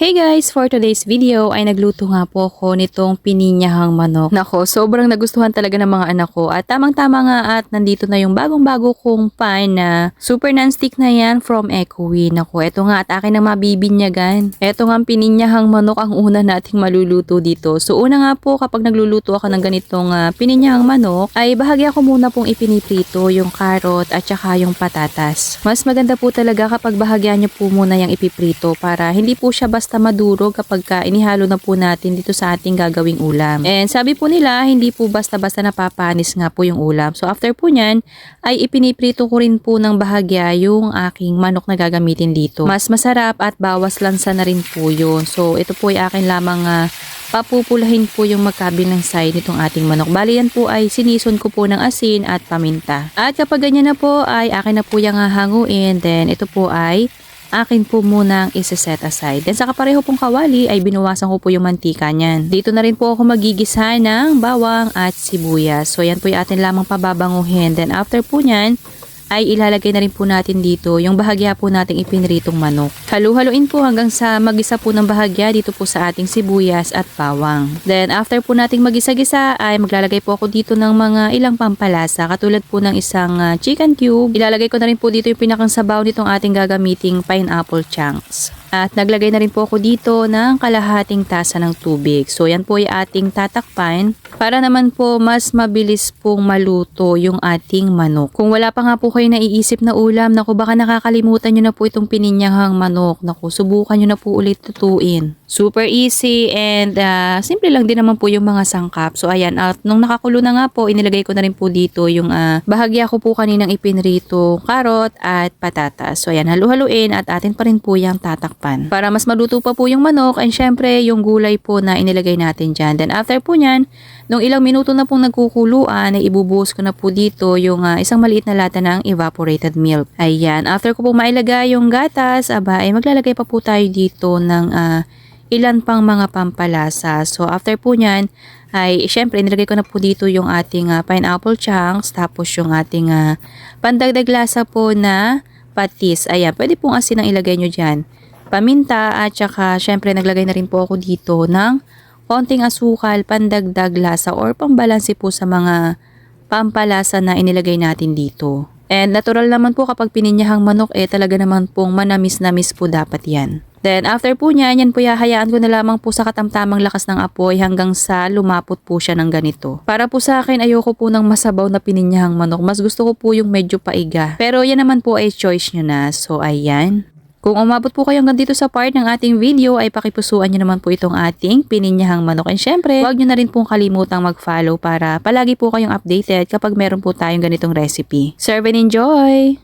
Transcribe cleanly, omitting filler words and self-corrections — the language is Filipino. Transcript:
Hey guys! For today's video ay nagluto nga po ako nitong pininyahang manok. Nako, sobrang nagustuhan talaga ng mga anak ko at tamang-tama nga at nandito na yung bagong-bago kong pan na super non-stick na yan from Ecowi. Nako, eto nga at akin na mabibinyagan. Eto nga ang pininyahang manok ang una nating maluluto dito. So una nga po kapag nagluluto ako ng ganitong pininyahang manok ay bahagya ko muna pong ipiniprito yung carrot at saka yung patatas. Mas maganda po talaga kapag bahagya nyo po muna yung ipiprito para hindi po siya basta madurog kapag inihalo na po natin dito sa ating gagawing ulam. And sabi po nila, hindi po basta-basta napapanis nga po yung ulam. So after po nyan, ay ipiniprito ko rin po ng bahagya yung aking manok na gagamitin dito. Mas masarap at bawas lansa na rin po yun. So ito po ay akin lamang papupulahin po yung magkabilang side nitong ating manok. Bali yan po ay sinison ko po ng asin at paminta. At kapag ganyan na po ay akin na po yung hanguin. Then ito po ay akin po munang isa-set aside. Then sa kapareho pong kawali ay binuwasan ko po yung mantika niyan. Dito na rin po ako magigisa ng bawang at sibuyas. So yan po yung atin lamang pababanguhin. Then after po niyan ay ilalagay na rin po natin dito yung bahagya po nating ipinritong manok. Halu-haluin po hanggang sa magisa po ng bahagya dito po sa ating sibuyas at bawang. Then after po nating magisa-gisa ay maglalagay po ako dito ng mga ilang pampalasa katulad po ng isang chicken cube. Ilalagay ko na rin po dito yung pinakang sabaw nitong ating gagamiting pineapple chunks. At naglagay na rin po ako dito ng kalahating tasa ng tubig. So yan po yung ating tatakpan para naman po mas mabilis pong maluto yung ating manok. Kung wala pa nga po kayo naiisip na ulam, naku baka nakakalimutan nyo na po itong pininyahang manok. Naku, subukan nyo na po ulit tutuin. Super easy and simple lang din naman po yung mga sangkap. So ayan, at nung nakakulo na nga po, inilagay ko na rin po dito yung bahagya ko po kaninang ipinrito, karot at patatas. So ayan, halu-haluin at atin pa rin po yung tatakpan. Para mas maluto pa po yung manok and syempre yung gulay po na inilagay natin dyan. Then after po nyan, nung ilang minuto na pong nagkukuluan, ay ibubuhos ko na po dito yung isang maliit na lata ng evaporated milk. Ayan, after ko po mailagay yung gatas, ay maglalagay pa po tayo dito ng ilan pang mga pampalasa. So after po nyan, ay syempre nilagay ko na po dito yung ating pineapple chunks, tapos yung ating pandagdag lasa po na patis. Ayan, pwede pong asin ang ilagay nyo dyan. Paminta at saka syempre naglagay na rin po ako dito ng konting asukal, pandagdag lasa or pambalanse po sa mga pampalasa na inilagay natin dito. And natural naman po kapag pininyahang manok talaga naman pong manamis-namis po dapat yan. Then after po niyan, yan po hayaan ko na lamang po sa katamtamang lakas ng apoy hanggang sa lumapot po siya ng ganito. Para po sa akin, ayoko po ng masabaw na pininyahang manok. Mas gusto ko po yung medyo paiga. Pero yan naman po ay choice nyo na. So ayan. Kung umabot po kayo hanggang dito sa part ng ating video ay pakipusuan nyo naman po itong ating pininyahang manok. And syempre, huwag nyo na rin pong kalimutang mag-follow para palagi po kayong updated kapag meron po tayong ganitong recipe. Serve and enjoy!